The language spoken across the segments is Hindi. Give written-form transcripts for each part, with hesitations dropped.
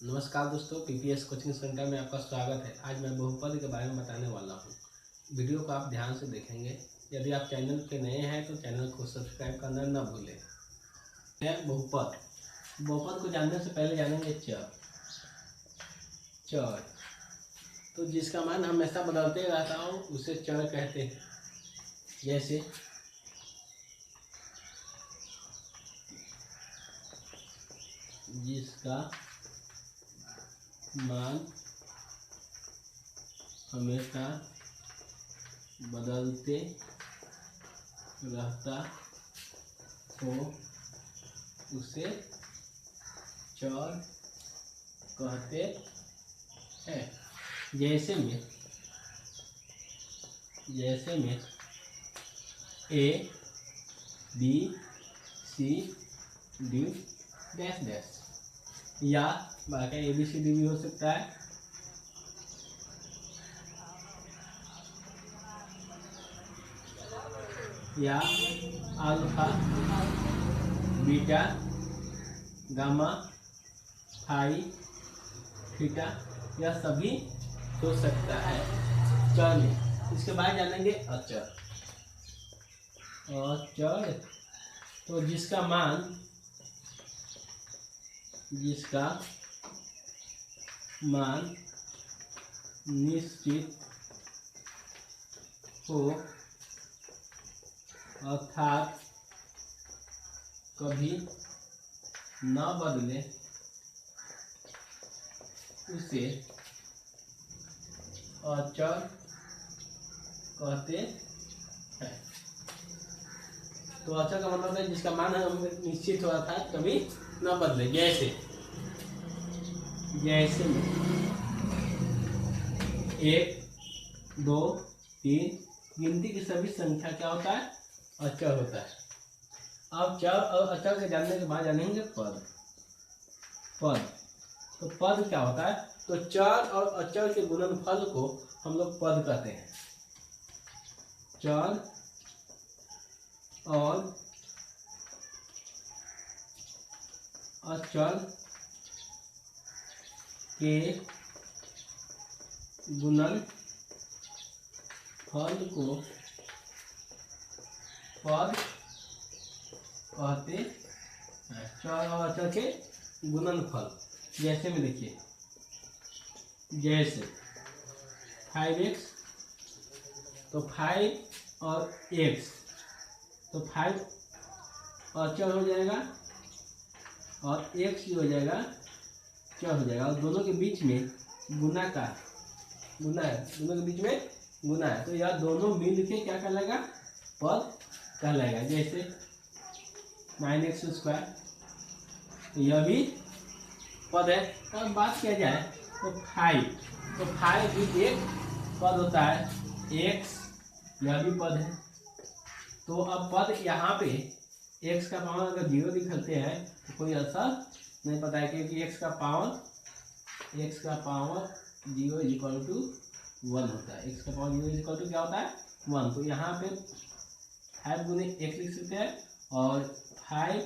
नमस्कार दोस्तों, पीपीएस कोचिंग सेंटर में आपका स्वागत है। आज मैं बहुपद के बारे में बताने वाला हूँ। वीडियो को आप ध्यान से देखेंगे। यदि आप चैनल पे नए हैं तो चैनल को सब्सक्राइब करना न भूलें। बहुपद बहुपद को जानने से पहले जानेंगे चर। तो जिसका मान हमेशा बदलते रहता हो उसे चर कहते हैं। जैसे जिसका मान हमेशा बदलते रहता हो उसे चर कहते हैं। जैसे में A B C D dash dash, या बाकी ए बी सी डी भी हो सकता है। या alpha beta gamma phi theta, यह सभी हो सकता है चर में। इसके बाद जानेंगे अचर। तो जिसका मान निश्चित हो अर्थात कभी न बदले उसे अचर कहते हैं। तो अचर का मतलब है जिसका मान निश्चित हो अर्थात कभी न बदले। जैसे में 1 2 3 गिनती की सभी संख्या क्या होता है? अचर होता है। अब चर और अचर के जानने के बाद जानेंगे पद। तो पद क्या होता है? तो चर और अचर के गुणनफल को हम लोग पद कहते हैं। चर और अचर के गुणनफल को पद कहते हैं। चर और अचर के गुणनफल जैसे में देखिए, जैसे 5x, तो 5 और x, तो 5 अचर हो जाएगा और x जो हो जाएगा चर हो जाएगा। और दोनों के बीच में गुना है, दोनों के बीच में गुना है, तो यह दोनों मिल के क्या कहलाएगा? पद कहलाएगा। जैसे 9x², तो यह भी पद है। और बात किया जाए तो 5 भी एक पद होता है। x यह भी पद है। तो अब पद यहाँ पे x का पावर अगर 0 दिखाते हैं तो कोई असर नहीं पता है, क्योंकि x का पावर 0 इक्वल टू 1 होता है। x का पावर 0 इक्वल टू क्या होता है? 1। तो यहाँ पे 5 गुने 1 लिख सकते हैं और 5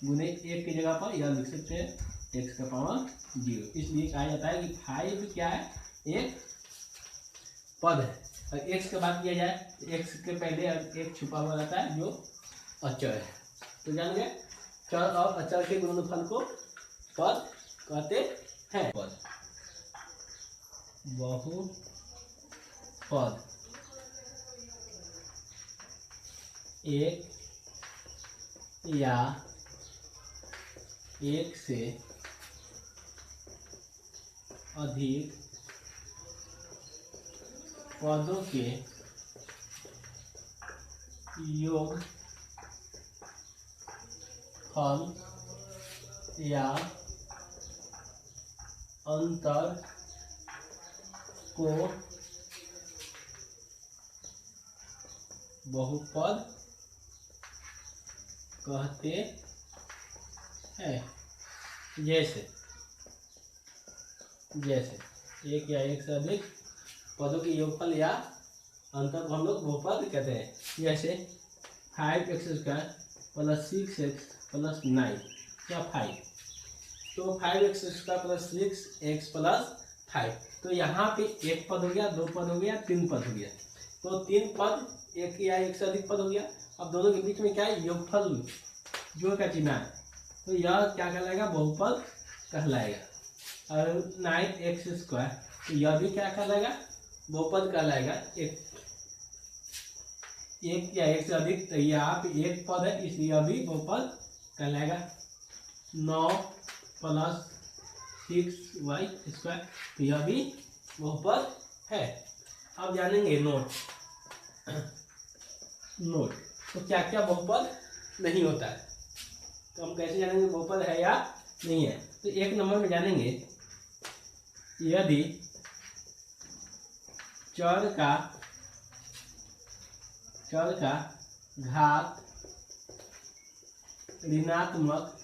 गुने 1 की जगह पर यह लिख सकते हैं x का पावर 0। इसलिए कहा जाता है कि 5 क्या है? एक पद है। और x की बात किया जाए तो x के पहले एक छुपा हुआ रहता है जो अचर है। तो जान गए, चर और अचर के गुणनफल को पद कहते हैं। पद बहुपद एक या एक से अधिक पदों के योग फल या अंतर को बहुपद कहते हैं। जैसे एक या एक से अधिक पदों के योगफल या अंतर को हम लोग बहुपद कहते हैं। जैसे 5x² + 6x + 9 या 5। तो 5x² प्लस 6x प्लस 5। तो यहाँ पे एक पद हो गया, दो पद हो गया, तीन पद हो गया। तो तीन पद, एक या एक से अधिक पद हो गया। अब दोनों के बीच में क्या है, योगफल जोड़ का चिन्ह है, तो यह क्या कहलाएगा, बहुपद कहलाएगा। और 9x², तो यह भी क्या कहलाएगा, बहुपद कहलाएगा। एक या एक से अधिक, तो यहाँ पे एक पद है इसलिए यह भी बहुपद कहलाएगा। 9 प्लस 6y², तो यह भी बहुपद है। अब जानेंगे नोट। नोट, तो क्या क्या बहुपद नहीं होता है, तो हम कैसे जानेंगे बहुपद है या नहीं है। तो एक नंबर में जानेंगे, यदि चर का घात ऋणात्मक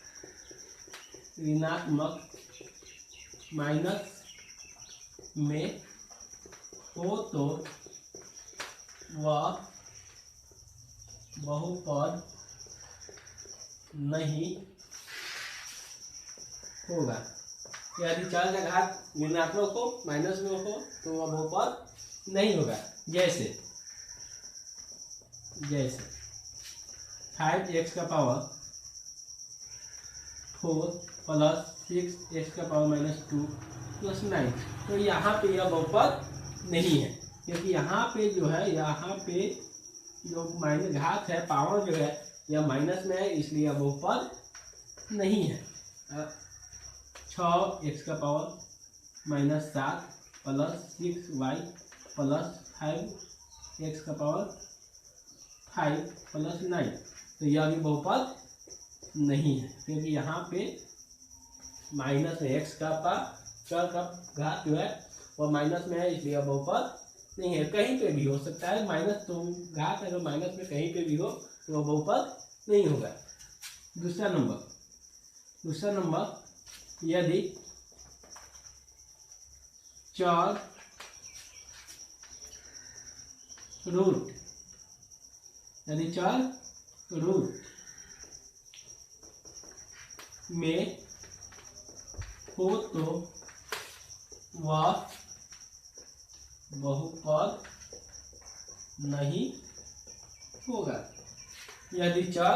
माइनस में हो तो वह बहुपद नहीं होगा। यदि चर का घात ऋणात्मक हो, माइनस में हो, तो वह बहुपद नहीं होगा। जैसे 5x का पावर 4 प्लस 6x का पावर -2 प्लस 9, तो यहाँ पे यह बहुपद नहीं है, क्योंकि यहाँ पे जो है, यहाँ पे जो माइनस घात है, पावर जो है, यह माइनस में है, इसलिए यह बहुपद नहीं है। 6x का power -7 plus 6y plus 5x का पावर 5 प्लस 9, तो यह भी बहुपद नहीं है, क्योंकि यहाँ पे माइनस में x का चर का घात जो है वह माइनस में है, इसलिए यह बहुपद नहीं है। कहीं पे भी हो सकता है माइनस, तो घात अगर माइनस में कहीं पे भी हो तो वह बहुपद नहीं होगा। दूसरा नंबर, यदि चर रूट में हो तो वह बहुपद नहीं होगा। यदि चर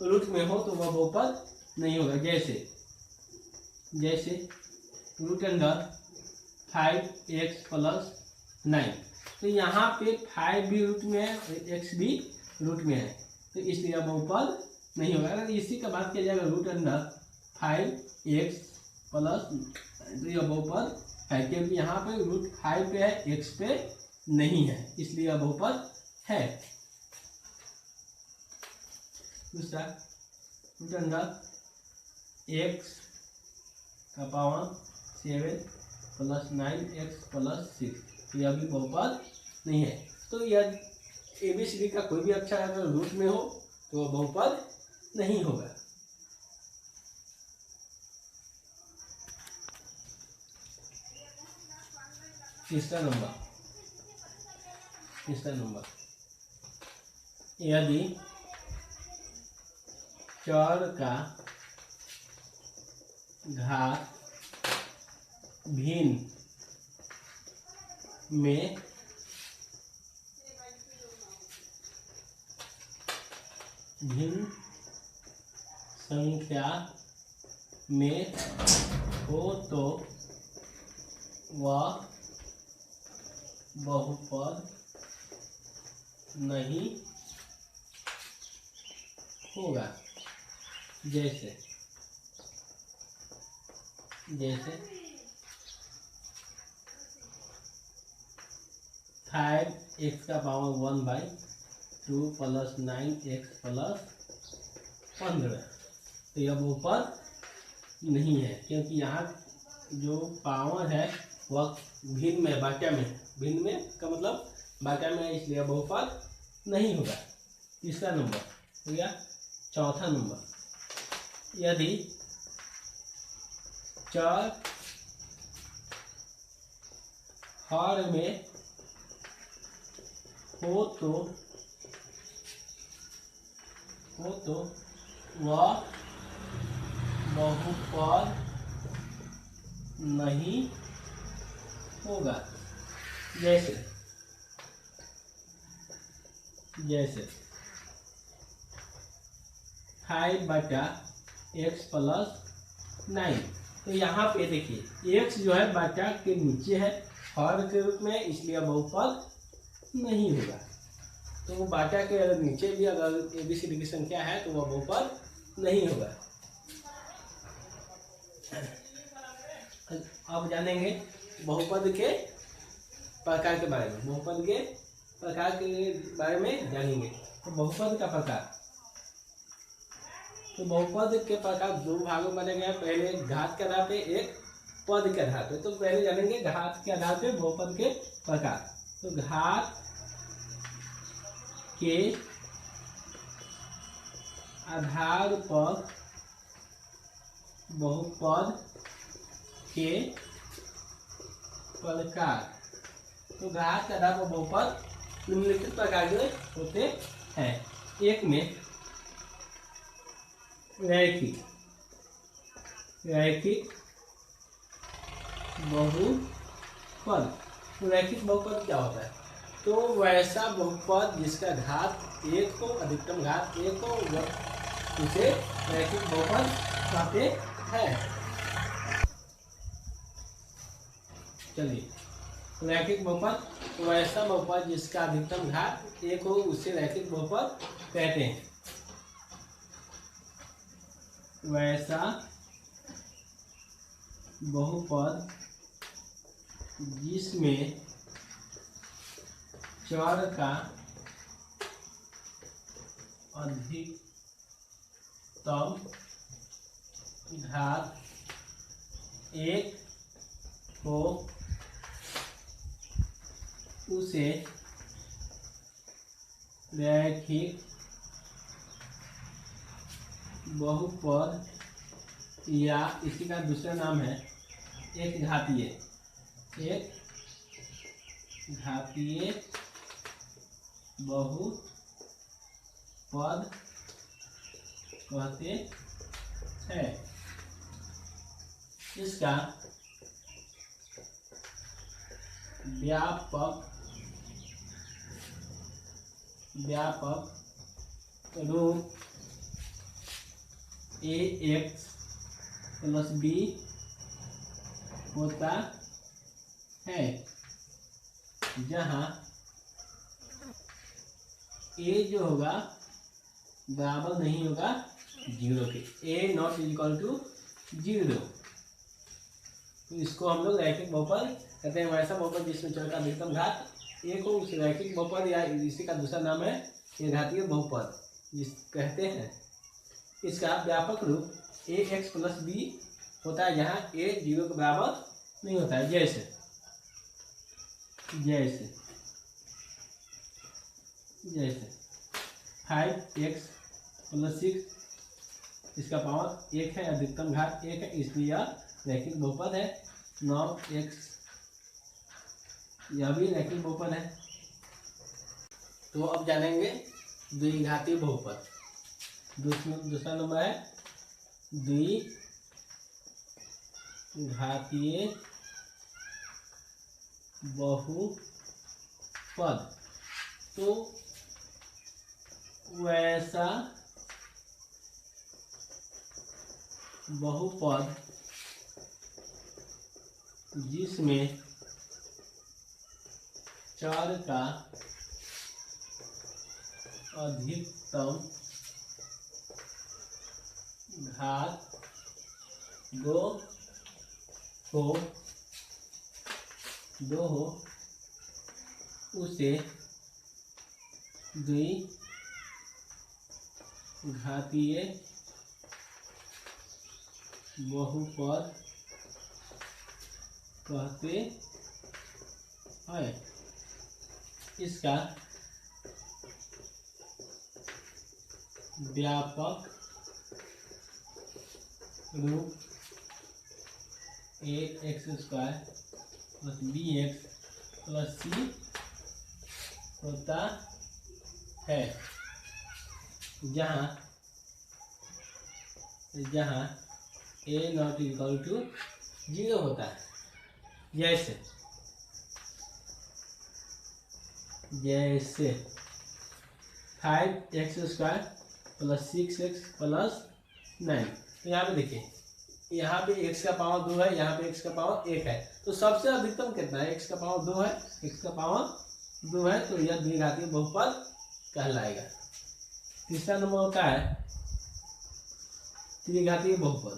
रूट में हो तो वह बहुपद नहीं होगा। जैसे रूट अंडर 5x प्लस 9, तो यहाँ पे 5 भी रूट में है और x भी रूट में है, तो इसलिए यह बहुपद नहीं होगा। अगर इसी का बात किया जाएगा रूट अंडर 5x प्लस, तो यह बहुपद है, क्योंकि यहाँ पे रूट 5 पे है, x पे नहीं है, इसलिए यह बहुपद है। दूसरा, रूट अंडर x का पावर 7 प्लस 9x प्लस 6, यह भी बहुपद नहीं है। तो यह ABCD का कोई भी अक्षर अगर रूट में हो तो वह बहुपद नहीं होगा। तीसरा नंबर, यदि चर का घात भिन्न में भिन्न संख्या में हो तो वह बहुपद नहीं होगा। जैसे 5x का पावर 1/2 प्लस 9x प्लस 15, तो यह बहुपद नहीं है, क्योंकि यहाँ जो पावर है वह भिन्न में, बाटा में, भिन्न में का मतलब बाटा में है, इसलिए बहुपद नहीं होगा। तीसरा नंबर हो गया। चौथा नंबर, यदि चर हर में हो तो वह बहुपद नहीं होगा। जैसे जैसे 5/x+9। तो यहाँ पे देखिए x जो है बाटा के नीचे है हर के रूप में, इसलिए बहुपद नहीं होगा। तो बाटा के नीचे भी अगर ABCD की संख्या है तो वह बहुपद नहीं होगा। अब जानेंगे बहुपद के प्रकार के बारे में। बहुपद के प्रकार के बारे में जानेंगे। तो बहुपद का प्रकार, तो बहुपद के प्रकार दो भागों में बने गए। पहले घात के आधार पे, एक पद के आधार पे। तो पहले जानेंगे घात के आधार पे बहुपद के प्रकार। तो घात के आधार पर बहुपद के प्रकार। तो घात के आधार पर बहुपद निम्नलिखित प्रकार के होते हैं। एक में रैखिक बहुपद। तो रैखिक बहुपद क्या होता है? तो वैसा बहुपद जिसका घात 1 हो, अधिकतम घात 1 हो, उसे रैखिक बहुपद कहते हैं। चलिए, रैखिक बहुपद वैसा बहुपद जिसका अधिकतम घात 1 हो, उसे रैखिक बहुपद कहते हैं। वैसा बहुपद जिसमें चर का अधिकतम घात 1 हो, उसे रैखिक बहुपद, या इसी का दूसरा नाम है एक घातीय बहुपद कहते हैं। इसका व्यापक रूप ax+b होता है, जहाँ a जो होगा बराबर नहीं होगा 0 के। a not equal to 0। तो इसको हम लोग रैखिक बहुपद कहते हैं। वैसा बहुपद जिसमें चर का अधिकतम घात 1 हो, उसे रैखिक बहुपद, या इसी का दूसरा नाम है ये घातीय बहुपद जिस कहते हैं। इसका व्यापक रूप ax+b होता है, जहाँ a 0 के बराबर नहीं होता है। जैसे 5x+6, इसका पावर 1 है, अधिकतम घात 1 है, इसलिए यह रैखिक बहुपद है। 9x, यह भी रैखिक बहुपद है। तो अब जानेंगे द्विघातीय बहुपद। दूसरा नंबर है द्विघातीय बहुपद। तो वैसा बहुपद जिसमें चर का अधिकतम घात 2 हो, उसे द्विघातीय बहुपद कहते हैं। इसका व्यापक रूप ax² + bx+c होता है, जहाँ a not equal to zero होता है। जैसे जैसे 5x² प्लस 6x प्लस 9। तो यहाँ पे देखिए, यहाँ पे x का पावर 2 है, यहाँ पे x का पावर 1 है, तो सबसे अधिकतम कितना है? x का पावर 2 है, x का पावर 2 है, तो यह द्विघातीय बहुपद कहलाएगा। तीसरा नंबर होता है त्रिघातीय बहुपद।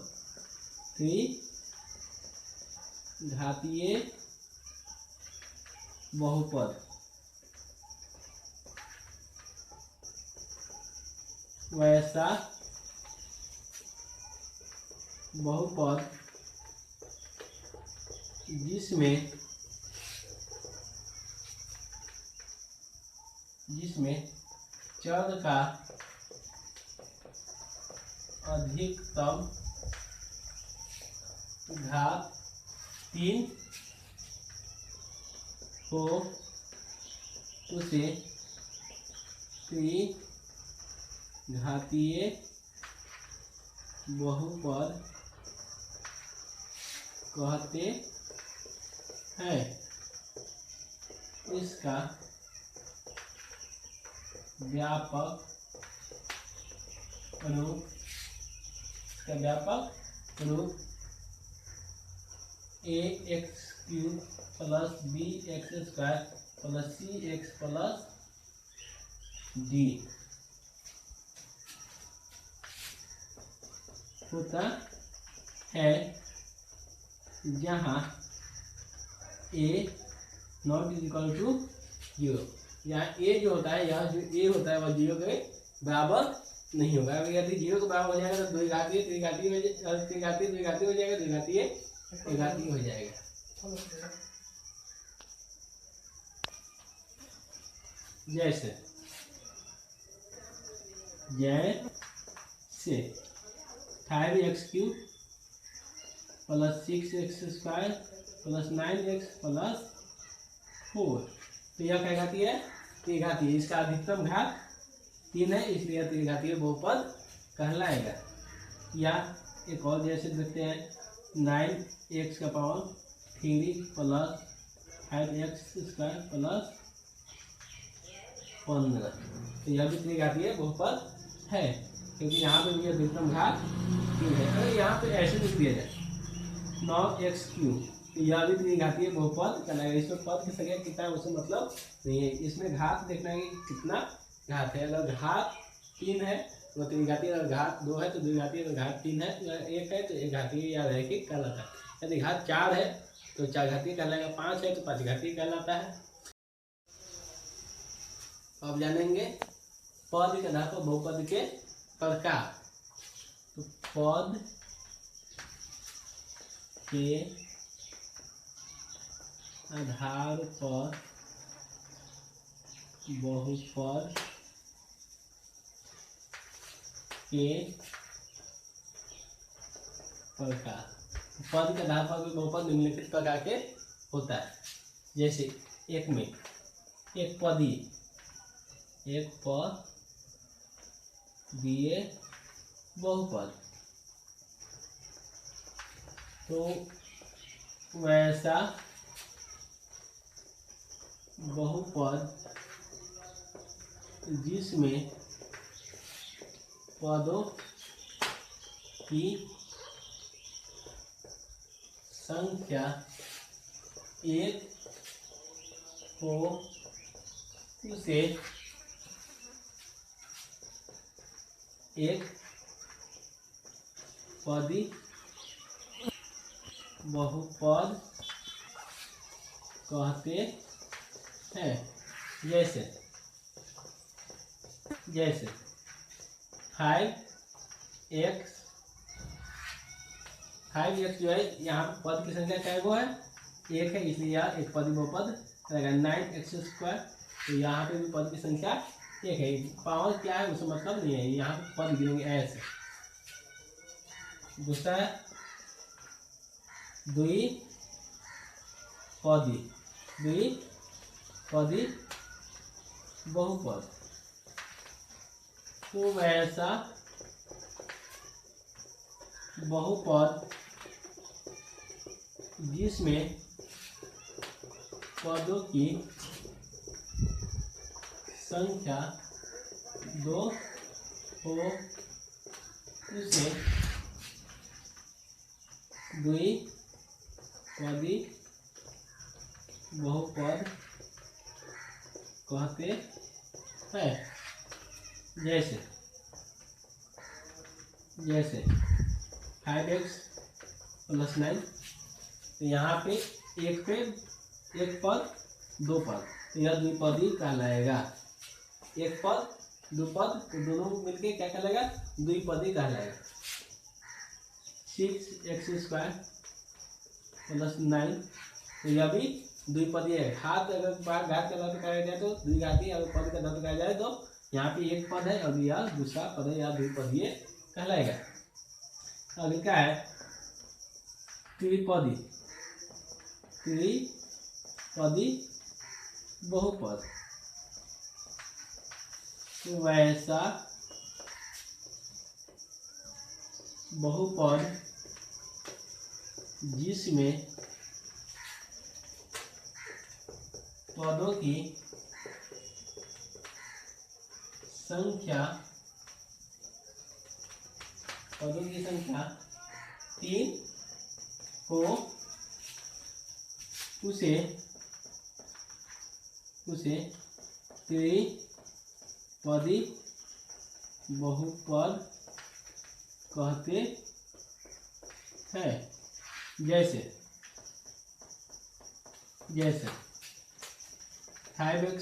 त्रिघातीय बहुपद वैसा बहुपद जिसमें चर का अधिकतम घात 3 हो उसे त्रिघातीय बहुपद कहते हैं। इसका व्यापक रूप ax³ plus bx² plus cx plus d होता है, जहाँ a नॉट इक्वल टू 0। यहाँ a जो होता है, यहाँ जो a होता है वह 0 के बराबर नहीं होगा। अगर यदि 0 के बराबर हो जाएगा तो द्विघातीय त्रिघातीय हो जाएगा, त्रिघातीय द्विघातीय हो जाएगा, द्विघातीय एकघातीय हो जाएगा। जैसे 5x³ plus 6x² plus 9x plus 4, तो यह क्या घातीय है? त्रिघातीय। इसका अधिकतम घात 3 है, इसलिए त्रिघातीय बहुपद कहलाएगा। या एक और जैसे देखते हैं 9x का पावर 3 प्लस 5x² प्लस 15, तो यह भी त्रिघातीय बहुपद है, क्योंकि यहाँ पे भी अधिकतम घात 3 है। अगर यहाँ पे ऐसे लिख दिया जाए 9x³, तो यह भी त्रिघातीय बहुपद कहलाएगा। इसमें पद की संख्या कितना है उससे मतलब नहीं है, इसमें घात देखना है कि कितना घात है। अगर घात 3 है तो त्रिघातीय, अगर घात 2 है तो द्विघातीय, अगर घात 3 है तो 1 है तो एक घातीय याद है कि कहलाता है। यदि घात 4 है तो 4 घातीय कहलाएगा, 5 है तो 5 घातीय कहलाता है। अब जानेंगे पद के आधार पर बहुपद के प्रकार। तो पद के आधार पर बहुपद के प्रकार। पद के आधार पर भी बहुपद निम्नलिखित प्रकार के होता है। जैसे एक में एक पदीय बहुपद, तो वैसा बहुपद जिसमें पदों की संख्या 1 हो उसे एक पदी बहुपद कहते हैं। जैसे 5x जो है, यहाँ पद की संख्या क्या है? 1 है, इसलिए यहाँ एक पदी बहुपद रहेगा। 9x², तो यहाँ पे भी पद की संख्या 1 है, पावर क्या है उससे मतलब नहीं है, यहाँ पे पद गिनेंगे ऐसे। दूसरा है द्विपदी बहुपद, तो वैसा बहुपद जिसमें पदों की संख्या 2 हो उसे द्विपदी बहुपद कहते हैं। जैसे 5x + 9, तो यहाँ पे एक पद 2 पद, तो यह द्विपदी कहलाएगा। एक पद 2 पद, तो दोनों मिलके क्या कहलाएगा? द्विपदी कहलाएगा। 6x² + 9, तो यह भी द्विपदी है। घात अगर घात का धातु कहा जाए तो द्विघाती, अगर पद का धातु कहा जाए तो यहाँ पे एक पद है और यह दूसरा पद है, यह द्विपदीय कहलाएगा। अगले क्या है? त्रिपदी बहुपद। तो वैसा बहुपद जिसमें पदों की संख्या 3 हो उसे त्रिपदी बहुपद कहते हैं। जैसे 5x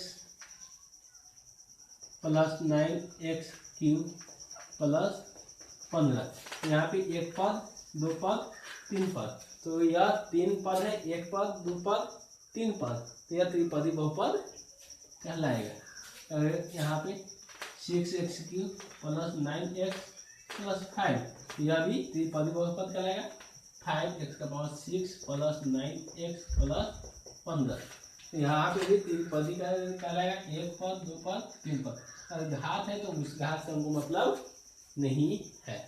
+ 9x³ + 15, यहाँ पे एक पद 2 पद 3 पद, तो यह 3 पद है, एक पद 2 पद 3 पद, तो यह त्रिपदी बहुपद कहलाएगा। और यहाँ पे 6x³ + 9x + 5, यह भी त्रिपदी बहुपद कहलाएगा। 5x⁶ + 9x + 15, तो यहाँ पे भी त्रिपदी कहलाएगा। एक पद 2 पद 3 पद। अगर घात है तो उस घात से हमको मतलब नहीं है।